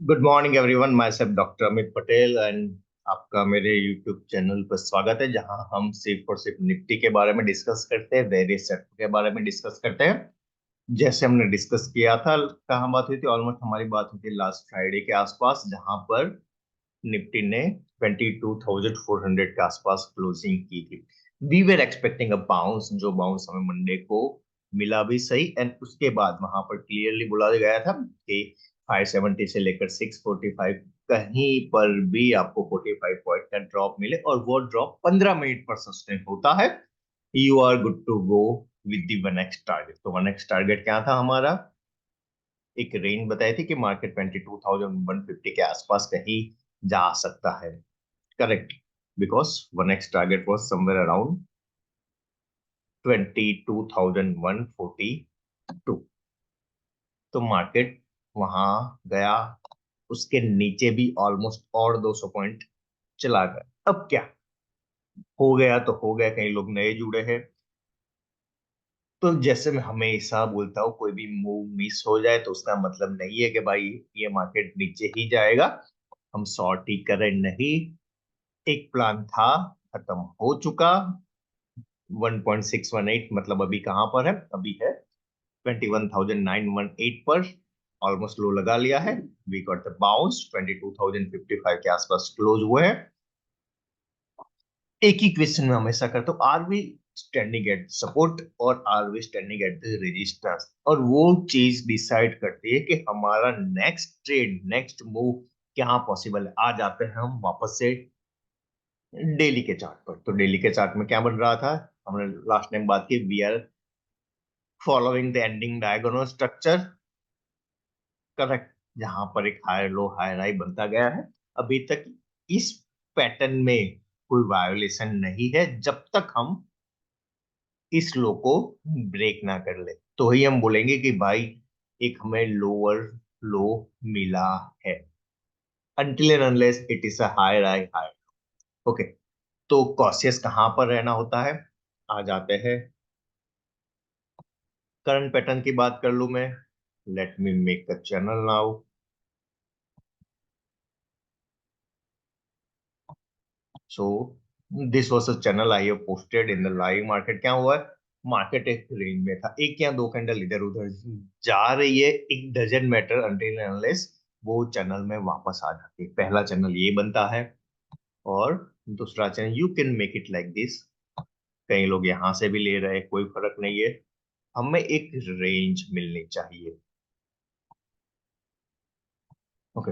Good morning everyone, my self doctor Amit Patel and आपका मेरे YouTube channel पर स्वागत है, जहां हम सिर्फ और सिर्फ निफ्टी के बारे में डिस्कस करते हैं, वेरियस सेक्टर के बारे में डिस्कस करते हैं। जैसे हमने डिस्कस किया था, कहाँ बात हुई थी, ऑलमोस्ट हमारी बात हुई थी लास्ट फ्राइडे के आसपास, जहां पर निफ्टी ने 22,400 के आसपास क्लोजिंग की थी। We were expecting a bounce, जो बाउंस हमें मंडे को मिला भी सही, एंड उसके बाद वहां पर क्लियरली बोला गया था कि 570 से लेकर 645 कहीं पर भी आपको 45 पॉइंट का ड्रॉप मिले और वो ड्रॉप 15 मिनट पर सस्टेन होता है, you are good to go with the one X target. तो वन एक्स टारगेट क्या था हमारा? एक रेंज बताई थी कि मार्केट 22,150 के आसपास कहीं जा सकता है। Correct, because one X target was somewhere around 22,142। तो मार्केट वहां गया, उसके नीचे भी ऑलमोस्ट और 200 पॉइंट चला गया। अब क्या हो गया तो हो गया, कई लोग नए जुड़े हैं। तो जैसे मैं हमेशा बोलता हूँ, कोई भी मूव मिस हो जाए तो उसका मतलब नहीं है कि भाई ये मार्केट नीचे ही जाएगा, हम शॉर्ट ही करें, नहीं। एक प्लान था, खत्म हो चुका। 1.618 मतलब अभी कहां पर है? अभी है 21,918 पर। ऑलमोस्ट लो लगा लिया है। वी गॉट द बाउंस 22,055 के आसपास क्लोज हुए हैं। एक ही क्वेश्चन में हमेशा करता हूँ, are we standing at support और are we standing at the resistance? और वो चीज डिसाइड करती है कि हमारा नेक्स्ट ट्रेड, नेक्स्ट मूव क्या पॉसिबल है। आ जाते हैं हम वापस से डेली के चार्ट पर। तो डेली के चार्ट में क्या बन रहा था? हमने लास्ट टाइम बात की, we are following the ending diagonal structure. Correct, जहां पर एक हायर लो हायर हाई बनता गया है। अभी तक इस पैटर्न में कोई वायोलेशन नहीं है, जब तक हम इस लो को ब्रेक ना कर ले, तो ही हम बोलेंगे कि भाई एक हमें लोअर लो मिला है। Until and unless it is a higher high higher. Okay, तो कॉशियस कहां पर रहना होता है? आ जाते हैं, करंट पैटर्न की बात कर लूं मैं। Let me make a channel now. So this was a channel I have posted in the live market. क्या हुआ है? मार्केट एक रेंज में था, एक या दो कैंडल इधर उधर जा रही है, it doesn't matter until unless वो चैनल में वापस आ जाती है। पहला चैनल ये बनता है, और दूसरा channel you can make it like this. कई लोग यहां से भी ले रहे हैं, कोई फर्क नहीं है, हमें एक रेंज मिलनी चाहिए। ओके,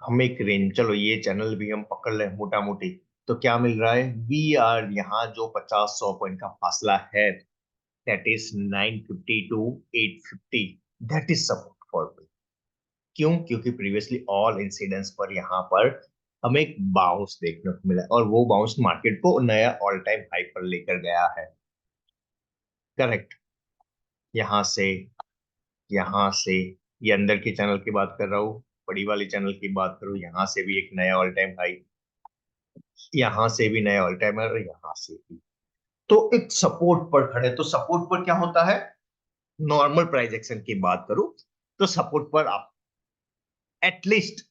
हम एक रेंज, चलो ये चैनल भी हम पकड़ लें मोटा मोटी। तो क्या मिल रहा है? वी आर यहाँ जो 50-100 पॉइंट का फासला है, that is 950 to 850, that is support for me. क्यों? क्योंकि प्रीवियसली ऑल इंसिडेंट्स पर यहाँ पर हमें एक बाउंस देखने को मिला, और वो बाउंस मार्केट को नया ऑल टाइम हाई पर लेकर गया है। करेक्ट, यहाँ से, यहाँ से, ये अंदर की चैनल की बात कर रहा हूँ, बड़ी वाली चैनल की बात करूँ, यहाँ से भी एक नया ऑल टाइम हाई, यहाँ से भी नया ऑल टाइम हाई, और यहाँ से भी। तो एक सपोर्ट पर खड़े, तो सपोर्ट पर क्या होता है? नॉर्मल प्राइस एक्शन की बात करूं तो सपोर्ट पर आप एटलीस्ट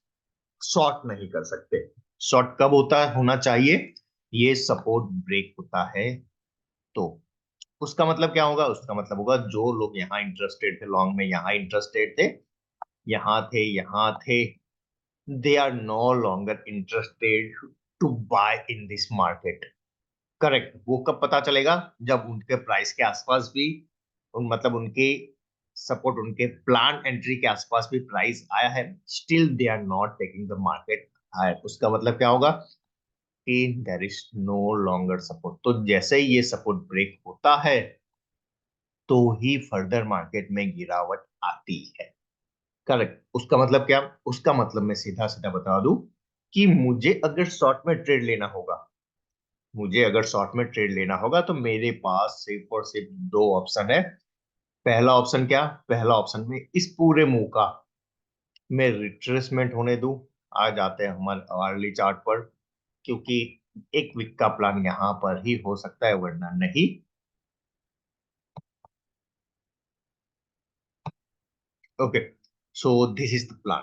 शॉर्ट नहीं कर सकते। शॉर्ट कब होता है, होना चाहिए? ये सपोर्ट ब्रेक होता है तो। उसका मतलब क्या होगा? उसका मतलब होगा जो लोग यहाँ इंटरेस्टेड थे, लॉन्ग में यहाँ इंटरेस्टेड थे, यहाँ थे, they are no longer interested to buy in this market. Correct, वो कब पता चलेगा? जब उनके प्राइस के आसपास भी मतलब उनके सपोर्ट, उनके प्लान एंट्री के आसपास भी प्राइस आया है, still they are not taking the market higher. उसका मतलब क्या होगा? कि there is no longer support. तो जैसे ही ये सपोर्ट ब्रेक होता है, तो ही फर्दर मार्केट में गिरावट आती है। करेक्ट, उसका मतलब क्या? उसका मतलब मैं सीधा सीधा बता दूं कि मुझे अगर शॉर्ट में ट्रेड लेना होगा तो मेरे पास सिर्फ और सिर्फ दो ऑप्शन है। पहला ऑप्शन क्या? पहला ऑप्शन में इस पूरे मुंह का मैं रिट्रेसमेंट होने दूं। आ जाते हैं हमारे अर्ली चार्ट पर, क्योंकि एक वीक का प्लान यहां पर ही हो सकता है, वरना नहीं। Okay, so this is the plan.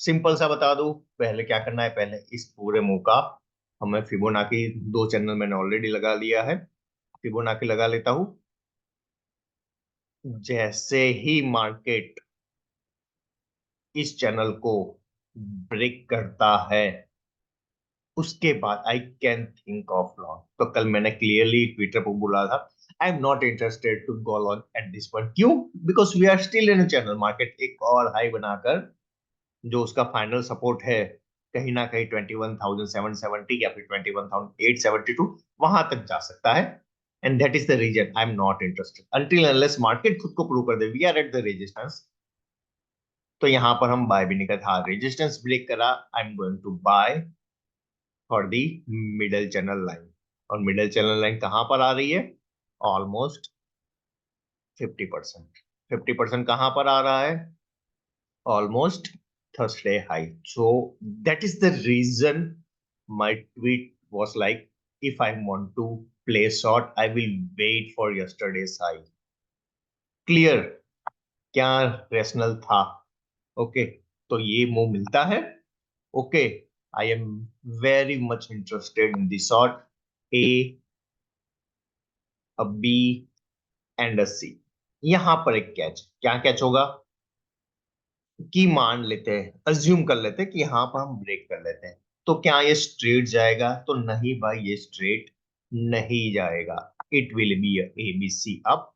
Simple सा बता दूं, पहले क्या करना है, पहले इस पूरे मूव का हमें फिबोनाकी, दो चैनल मैंने ऑलरेडी लगा लिया है, फिबोनाकी लगा लेता हूं। जैसे ही मार्केट इस चैनल को ब्रेक करता है, उसके बाद I can think of long. तो कल मैंने क्लियरली ट्विटर पर बोला था, I am not interested to go long at this point. क्यों? Because we are still in channel, market एक और हाई बनाकर जो उसका फाइनल सपोर्ट है कहीं ना कहीं 21,770 या फिर 21,872 वहां तक जा सकता है। And that is the reason I am not interested until unless market खुद को प्रूव कर दे we are at the resistance. तो यहां पर हम बाय भी नहीं करते। हाँ, रेजिस्टेंस ब्रेक करा, I am going to buy for the middle channel line. और मिडल चैनल लाइन कहां पर आ रही है? ऑलमोस्ट 50%। 50% कहां पर आ रहा है? Almost Thursday high. So that is the reason my tweet was like, if I want to play short, I will wait for yesterday's high. Clear? क्या रेशनल था? ओके, तो ये मूव मिलता है। Okay, I am very much interested in the short A, a B and a C. यहां पर एक catch, क्या कैच होगा कि मान लेते हैं, अज्यूम कर लेते हैं कि यहां पर हम ब्रेक कर लेते हैं, तो क्या ये स्ट्रेट जाएगा? तो नहीं भाई, ये स्ट्रेट नहीं जाएगा। It will be ABC up,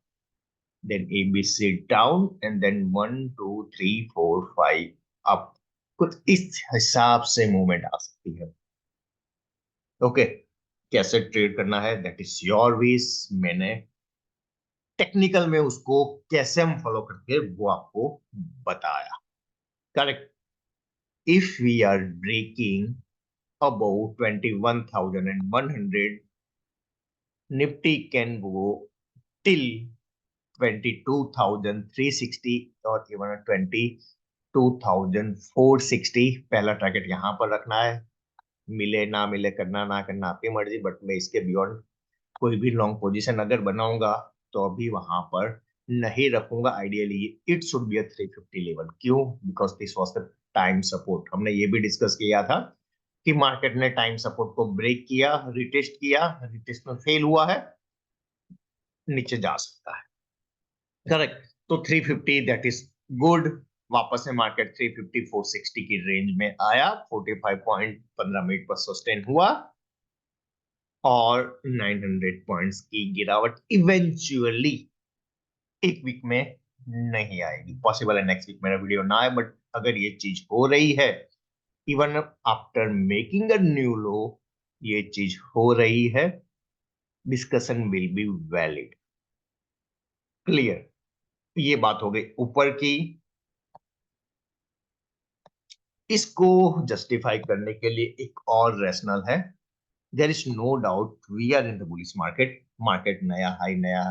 then ABC down, and then 1 2 3 4 5 up. कुछ इस हिसाब से मूवमेंट आ सकती है। ओके, कैसे ट्रेड करना है दैट इज योर विश। मैंने टेक्निकल में उसको कैसे हम फॉलो करते हैं वो आपको बताया। Correct? If we are breaking above 21,100, Nifty can go till 22,360 और इवन 22,460। पहला टारगेट यहां पर रखना है, मिले ना मिले, करना ना करना आपकी मर्जी, बट मैं इसके बियॉन्ड कोई भी लॉन्ग पोजीशन अगर बनाऊंगा तो अभी वहां पर नहीं रखूंगा। Ideally it should be a 350 level. क्यों? Because this was the time support. हमने ये भी डिस्कस किया था कि मार्केट ने टाइम सपोर्ट को ब्रेक किया, रिटेस्ट किया, रिटेस्ट में फेल हुआ है, नीचे जा सकता है। करेक्ट? तो 350 दैट इज गुड। वापस से मार्केट 350 460 की रेंज में आया, 45 पॉइंट 15 मिनट पर सस्टेन हुआ और 900 पॉइंट्स की गिरावट इवेंचुअली एक वीक में नहीं आएगी। पॉसिबल है नेक्स्ट वीक मेरा वीडियो ना आए, बट अगर ये चीज हो रही है even after making a new low, ये चीज हो रही है, discussion will be valid. Clear? ये बात हो गई ऊपर की। इसको जस्टिफाई करने के लिए एक और रेशनल है। There is no doubt we are in the bullish market. Market नया हाई, नया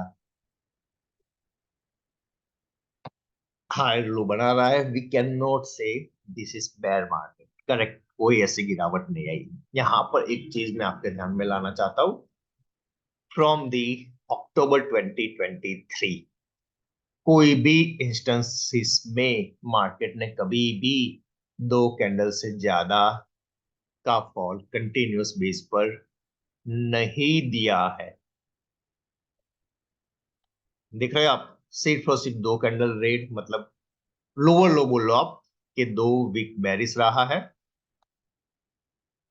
हाई लो बना रहा है। We can not say this is bear market. Correct? कोई ऐसी गिरावट नहीं आई। यहां पर एक चीज मैं आपके ध्यान में लाना चाहता हूं, फ्रॉम दी अक्टूबर 2023 कोई भी इंस्टेंसेस में मार्केट ने कभी भी दो कैंडल से ज्यादा का फॉल कंटिन्यूस बेस पर नहीं दिया है। देख रहे हो आप? सिर्फ और सिर्फ दो कैंडल रेड, मतलब लोअर लो बोल लो आप, कि 2 वीक बेरिश रहा है।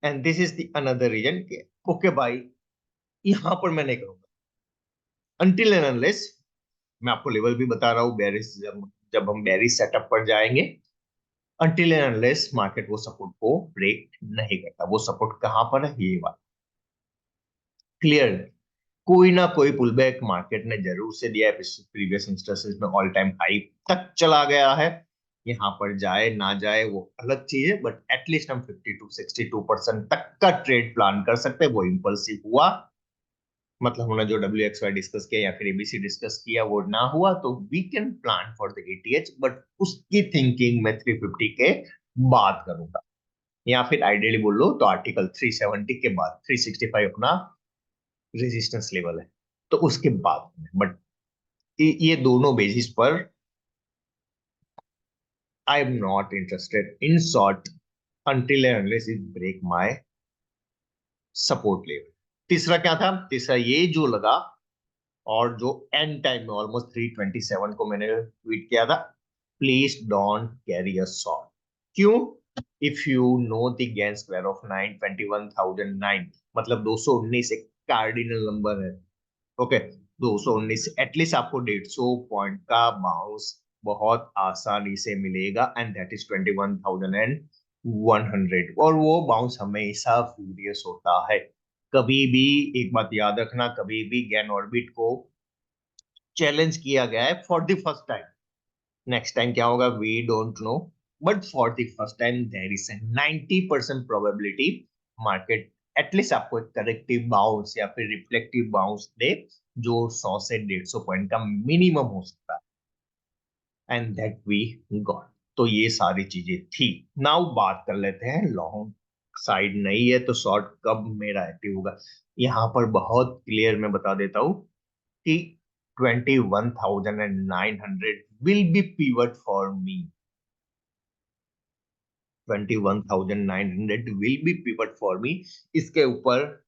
And this is the another reason कि ओके भाई, यहां पर मैं नहीं करूंगा अनटिल एंड अनलेस, मैं आपको लेवल भी बता रहा हूं बेरिश, जब हम बेरिश सेटअप पर जाएंगे, अनटिल एंड अनलेस मार्केट वो सपोर्ट को ब्रेक नहीं करता। वो सपोर्ट कहां पर है? ये बात क्लियर? कोई ना कोई पुल बैक मार्केट ने जरूर से दिया है। प्रीवियस इंस्टेंसेस में ऑल टाइम हाई तक चला गया है। यहाँ पर जाए ना जाए वो अलग चीज है, बट एटलीस्ट हम 50 to 62% तक का ट्रेड प्लान कर सकते हैं। वो इम्पल्सिव हुआ, मतलब हमने जो WXY डिस्कस किया या फिर ABC डिस्कस किया वो ना हुआ, तो we can plan for the ATH, but उसकी थिंकिंग मैं 350 के बाद करूंगा। या फिर आइडियली बोल लो तो आर्टिकल 370 के बाद 365 अपना रेजिस्टेंस लेवल है, तो उसके बाद। बट ये दोनों बेसिस पर आई am not interested in short until and unless it break my support level. तीसरा क्या था? तीसरा ये जो लगा, और जो एंड टाइम में ऑलमोस्ट 327 को मैंने ट्वीट किया था, please don't carry a short. क्यों? If you know the Gann square of 921,009, मतलब 219 एक कार्डिनल नंबर है। ओके, 219 एटलीस्ट आपको 150 पॉइंट का बाउंस बहुत आसानी से मिलेगा, एंड दैट इज 21,100। और वो बाउंस हमेशा फ्यूरियस होता है। कभी भी एक बात याद रखना, कभी भी गैन ऑर्बिट को चैलेंज किया गया है for the first time, next time क्या होगा we don't know, but for the first time there is a 90% probability market at least आपको एक करेक्टिव बाउंस या फिर रिफ्लेक्टिव बाउंस दे, जो 100 से 150 पॉइंट का मिनिमम हो सकता है, एंड दैट वी गॉट। तो ये सारी चीजें थी। नाउ बात कर लेते हैं, लॉन्ग साइड नहीं है तो शॉर्ट कब मेरा एक्टिव होगा। यहाँ पर बहुत क्लियर मैं बता देता हूँ कि 21,900 will be pivot for me। 21,900 will be pivot for me। इसके ऊपर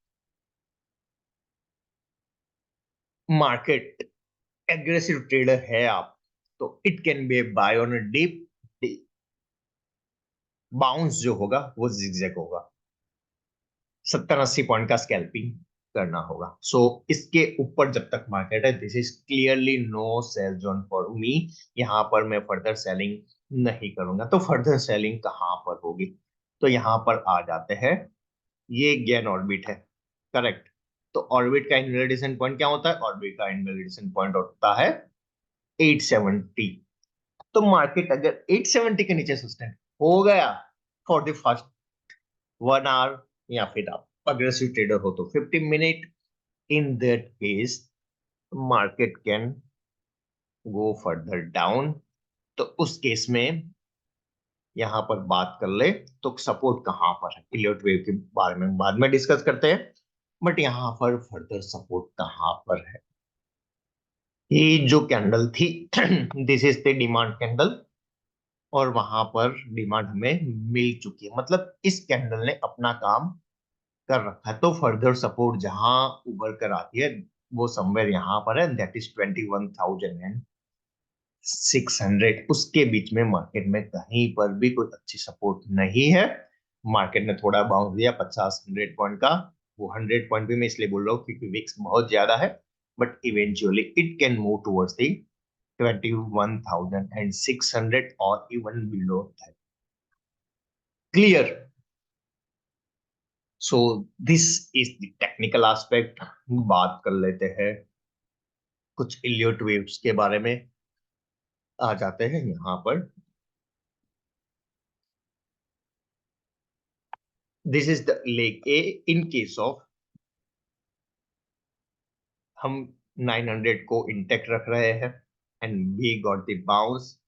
मार्केट एग्रेसिव ट्रेडर है आप, तो it can be buy on a dip, bounce जो होगा वो जिगजैग होगा, 70-80 पॉइंट का स्कैल्पिंग करना होगा। सो इसके ऊपर जब तक मार्केट है, this is clearly no sell zone for me. यहाँ पर मैं फर्दर सेलिंग नहीं करूंगा। तो फर्दर सेलिंग कहाँ पर होगी? तो यहाँ पर आ जाते हैं, ये गेन ऑर्बिट है, करेक्ट। तो ऑर्बिट का इनवैलिडेशन पॉइंट क्या होता है? ऑर्बिट का इनवैलिडेशन पॉइंट होता है 870। तो मार्केट अगर 870 के नीचे सस्टेन हो गया फॉर द फर्स्ट 1 आवर, या फिर आप अग्रेसिव ट्रेडर हो तो 50 minute, in that case market can go further down. तो उस केस में यहां पर बात कर ले तो सपोर्ट कहां पर है, इलियट वेव के बारे में बाद में डिस्कस करते हैं, बट यहां पर फर्दर सपोर्ट कहां पर है? ये जो कैंडल थी this is the demand candle, और वहां पर डिमांड हमें मिल चुकी है, मतलब इस कैंडल ने अपना काम कर रखा है। तो फर्दर सपोर्ट जहां उभर कर आती है वो समवेयर यहां पर है, दैट इज 21,600। उसके बीच में मार्केट में कहीं पर भी कोई अच्छी सपोर्ट नहीं है। मार्केट ने थोड़ा बाउंस दिया 50-100 पॉइंट का, वो 100 पॉइंट भी मैं इसलिए बोल रहा हूँ क्योंकि विक्स बहुत ज्यादा है, but eventually it can move towards the 21,600 और even below that. Clear? So this is the technical aspect. बात कर लेते हैं कुछ इलियट वेव्स के बारे में। आ जाते हैं यहाँ पर, this is the leg A in case of हम 900 को इंटेक्ट रख रहे हैं and we got the bounce,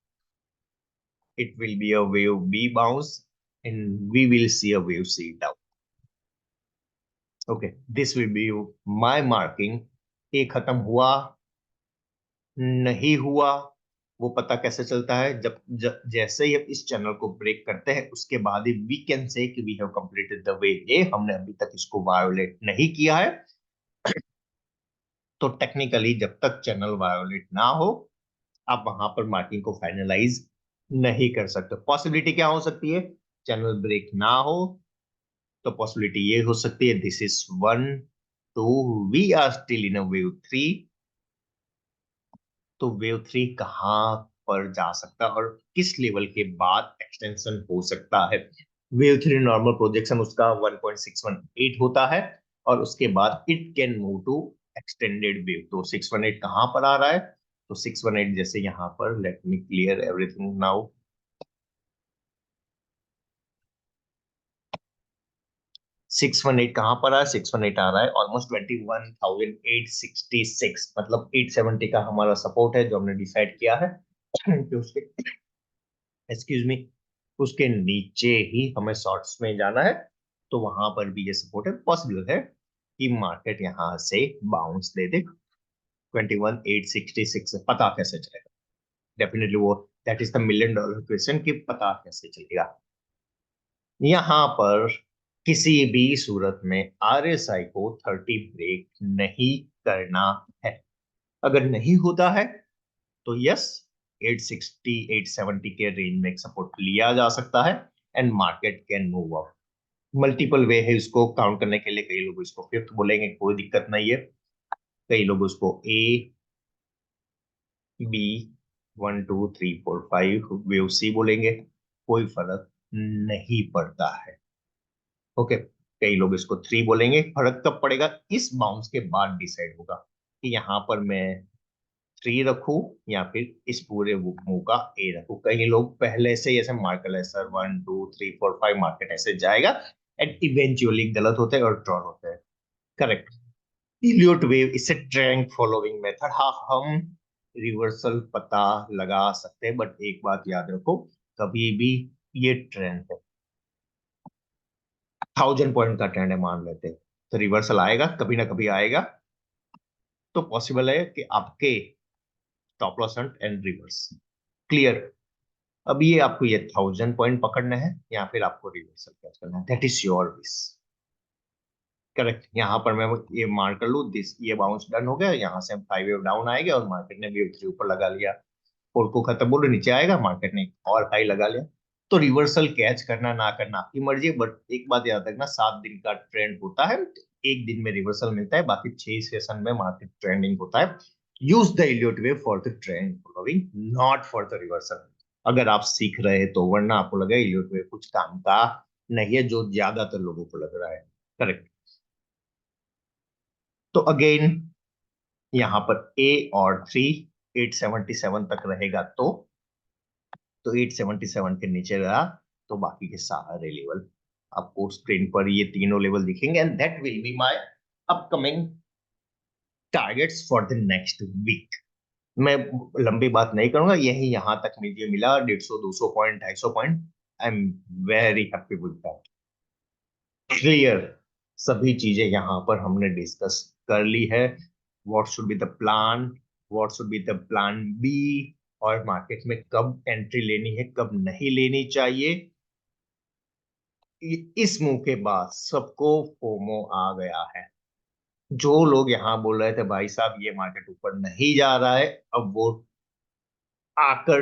it will be a wave B bounce and we will see a wave C down. Okay, this will be my marking. A खत्म हुआ नहीं हुआ वो पता कैसे चलता है? जैसे ही हम इस चैनल को ब्रेक करते हैं उसके बाद ही वी कैन से कि we have completed the wave A, हमने अभी तक इसको वायोलेट नहीं किया है। तो टेक्निकली जब तक चैनल वायोलेट ना हो आप वहां पर मार्किंग को फाइनलाइज नहीं कर सकते। पॉसिबिलिटी क्या हो सकती है? चैनल ब्रेक ना हो तो पॉसिबिलिटी ये हो सकती है, this is 1 2, we are still in a wave 3। तो वेव 3 कहाँ पर जा सकता है और किस लेवल के बाद एक्सटेंशन हो सकता है? वेव 3 नॉर्मल प्रोजेक्शन उसका 1.618 होता है, और उसके बाद it can move to extended wave. तो 618 कहाँ पर आ रहा है? तो 618 जैसे यहाँ पर, let me clear everything now. 618 कहाँ पर आ रहा है? 618 आ रहा है ऑलमोस्ट 21,866, मतलब 870 का हमारा सपोर्ट है जो हमने डिसाइड किया है कि उसके, एक्सक्यूज मी, उसके नीचे ही हमें शॉर्ट्स में जाना है। तो वहां पर भी ये सपोर्ट है, पॉसिबल है कि मार्केट यहां से बाउंस दे दे। 21,866 से पता कैसे चलेगा? डेफिनेटली वो that is the million dollar question कि पता कैसे चलेगा। यहां पर किसी भी सूरत में आरएसआई को 30 ब्रेक नहीं करना है। अगर नहीं होता है तो यस, 860 870 के रेंज में एक सपोर्ट लिया जा सकता है and market can move up. Multiple way है इसको काउंट करने के लिए। कई लोग इसको फिफ्थ बोलेंगे, कोई दिक्कत नहीं है। कई लोग उसको ए बी 1 2 3 4 5 वेव सी बोलेंगे, कोई फर्क नहीं पड़ता है। ओके, कई लोग इसको 3 बोलेंगे। फर्क कब पड़ेगा? इस बाउंस के बाद डिसाइड होगा कि यहाँ पर मैं 3 रखूं या फिर इस पूरे मूव का ए रखूं। कई लोग पहले से ही ऐसे मार्क कर ले, सर 1 2 3 4 5 मार्केट ऐसे जाएगा एंड इवेंचुअली गलत होते हैं और ट्रॉल होते हैं। करेक्ट। इलियट वेव, इससे ट्रेंड फॉलोइंग मेथड। हाँ, हम रिवर्सल पता लगा सकते हैं, बट एक बात याद रखो, कभी भी ये ट्रेंड है, 1000 पॉइंट का ट्रेंड है मान लेते हैं, तो रिवर्सल आएगा, कभी ना कभी आएगा। तो पॉसिबल है कि आपके stop loss and reverse clear. अब ये आपको ये 1000 पॉइंट पकड़ना है या फिर आपको रिवर्सल कैच करना है, that is your wish. Correct. यहाँ पर मैं ये मार्क कर लू, दिस ये बाउंस डन हो गया, यहाँ से 5 वेव डाउन आएगा और मार्केट ने वेव 3 ऊपर लगा लिया। फोर को खत्म बोलो, नीचे आएगा, मार्केट ने और हाई लगा लिया। तो रिवर्सल कैच करना ना करना आपकी मर्जी, बट एक बात याद रखना, 7 दिन का ट्रेंड होता है, एक दिन में रिवर्सल मिलता है, बाकी 6 सेशन में मार्केट ट्रेंडिंग होता है। Use the Elliott wave for the trend following, not for the reversal. अगर आप सीख रहे हैं तो, वरना आपको लगा इलियट वे कुछ काम का नहीं है, जो ज्यादातर लोगों को लग रहा है। करेक्ट। तो अगेन यहाँ पर ए और 3 877 तक रहेगा, तो 877 के नीचे रहा तो बाकी के सारे लेवल आपको स्क्रीन पर ये तीनों लेवल दिखेंगे and that will be my upcoming targets for the next week. मैं लंबी बात नहीं करूंगा, यही यहां तक मुझे मिला 150 200 point 250 point. I am very happy with that. Clear. सभी चीजें यहाँ पर हमने डिस्कस कर ली है। What should be the plan, what should be the plan B, और मार्केट में कब एंट्री लेनी है, कब नहीं लेनी चाहिए। इस मूव के बाद सबको फोमो आ गया है। जो लोग यहाँ बोल रहे थे भाई साहब ये मार्केट ऊपर नहीं जा रहा है, अब वो आकर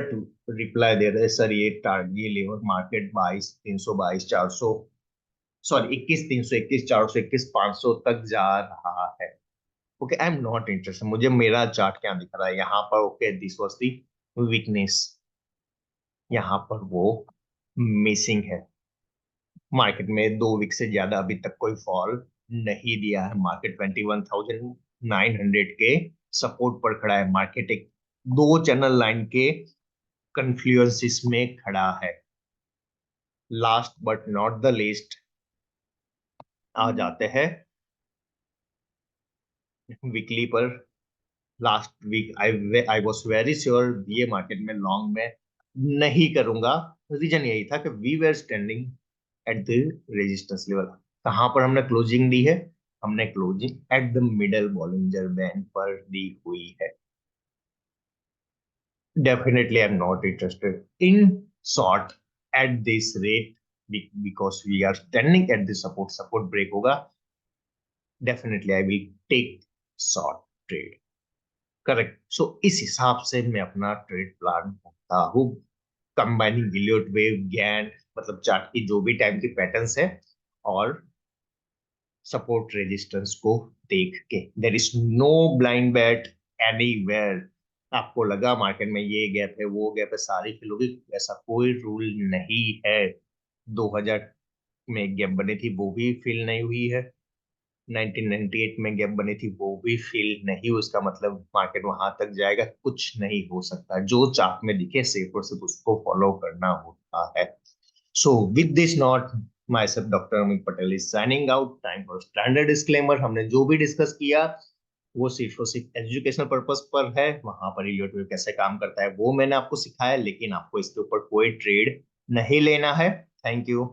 रिप्लाई दे रहे, सर ये टारगेट, ये लेवल मार्केट 22 300 22 400, सॉरी 21 300 21 400 21 500 तक जा रहा है। Okay, I am not interested. मुझे मेरा चार्ट क्या दिख रहा है यहाँ पर? Okay, this was the weakness, यहाँ पर वो मिसिंग है। मार्केट में 2 वीक से ज्यादा अभी तक कोई फॉल नहीं दिया है। मार्केट 21,900 के सपोर्ट पर खड़ा है। मार्केट एक दो चैनल लाइन के कन्फ्लुएंसिस में खड़ा है। Last but not the least आ जाते हैं वीकली पर। Last week I was very sure ये मार्केट में लॉन्ग में नहीं करूंगा। रीजन यही था कि we were standing at the resistance level. कहां पर हमने क्लोजिंग दी है? हमने closing at the middle Bollinger band पर दी हुई है। Definitely I am not interested in short at this rate, because we are standing at the support. Support break होगा, definitely I will take short trade. Correct. So इस हिसाब से मैं अपना ट्रेड प्लान करता हूँ, कंबाइनिंग इलियट वेव गैन, मतलब chart की जो भी टाइम की पैटर्न्स है और सपोर्ट रेजिस्टेंस को देख के। There is no blind bet anywhere. आपको लगा मार्केट में ये गैप है वो गैप है, सारी फिल होगी, ऐसा कोई रूल नहीं है। 2000 में एक गैप बनी थी वो भी फिल नहीं हुई है, 1998 में गैप बनी थी वो भी फिल नहीं हुई। उसका मतलब मार्केट वहां तक जाएगा कुछ नहीं हो सकता। जो चार्ट में दिखे सिर्फ और सिर्फ उसको फॉलो करना होता है। So with this note, myself Dr. Amit Patel is signing out. Time for standard disclaimer. हमने जो भी डिस्कस किया वो सिर्फ और सिर्फ एजुकेशनल पर्पस पर है। वहां पर इलियट वेव कैसे काम करता है वो मैंने आपको सिखाया, लेकिन आपको इसके ऊपर कोई ट्रेड नहीं लेना है। Thank you.